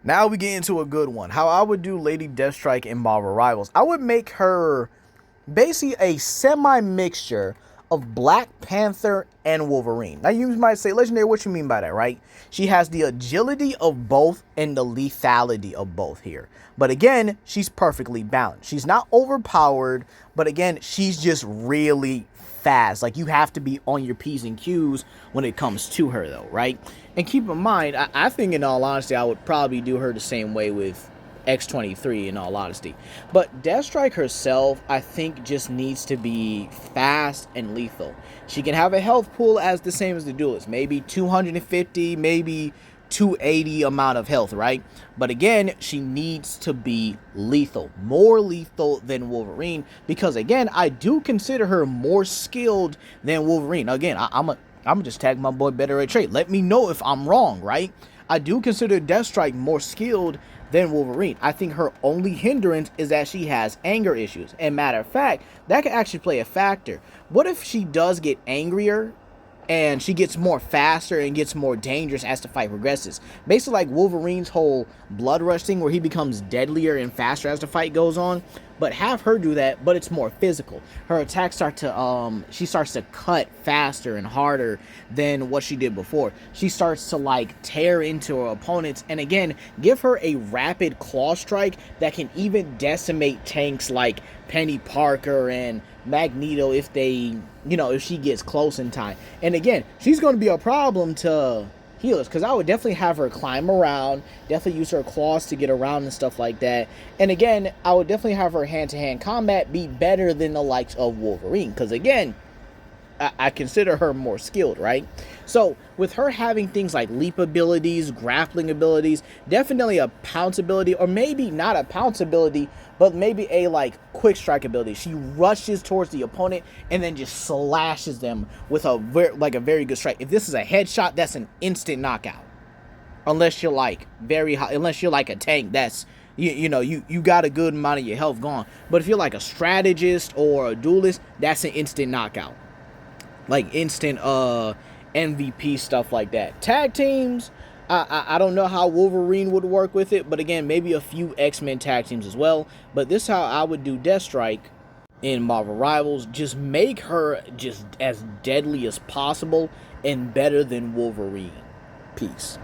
Now we get into a good one. How I would do Lady Deathstrike in Marvel Rivals. I would make her basically a semi-mixture of Black Panther and Wolverine. Now you might say, Legendary, what you mean by that, right? She has the agility of both and the lethality of both here. But again, she's perfectly balanced. She's not overpowered, but again, she's just really fast. Like, you have to be on your P's and Q's when it comes to her, though, right? And keep in mind, I think in all honesty, I would probably do her the same way with X-23 in all honesty. But Deathstrike herself, I think, just needs to be fast and lethal. She can have a health pool as the same as the Duelist. Maybe 250, maybe 280 amount of health, right? But again, she needs to be lethal. More lethal than Wolverine. Because again, I do consider her more skilled than Wolverine. Again, I'm gonna just tag my boy Better at Trade. Let me know if I'm wrong, right? I do consider Deathstrike more skilled than Wolverine. I think her only hindrance is that she has anger issues. And matter of fact, that could actually play a factor. What if she does get angrier and she gets more faster and gets more dangerous as the fight progresses? Basically like Wolverine's whole blood rush thing, where he becomes deadlier and faster as the fight goes on. But have her do that, but it's more physical. Her attacks start to, she starts to cut faster and harder than what she did before. She starts to, like, tear into her opponents. And again, give her a rapid claw strike that can even decimate tanks like Penny Parker and Magneto if they, if she gets close in time. And again, she's going to be a problem to healers, because I would definitely have her climb around, definitely use her claws to get around and stuff like that. And again, I would definitely have her hand-to-hand combat be better than the likes of Wolverine, because again, I consider her more skilled, right? So with her having things like leap abilities, grappling abilities, definitely a pounce ability, or maybe not a pounce ability, but maybe a quick strike ability. She rushes towards the opponent and then just slashes them with a very good strike. If this is a headshot, that's an instant knockout. Unless you're very high, unless you're like a tank, that's you got a good amount of your health gone. But if you're like a strategist or a duelist, that's an instant knockout. Like instant MVP, stuff like that. Tag teams, I don't know how Wolverine would work with it, but again, maybe a few X-Men tag teams as well. But this is how I would do Deathstrike in Marvel Rivals. Just make her just as deadly as possible and better than Wolverine. Peace.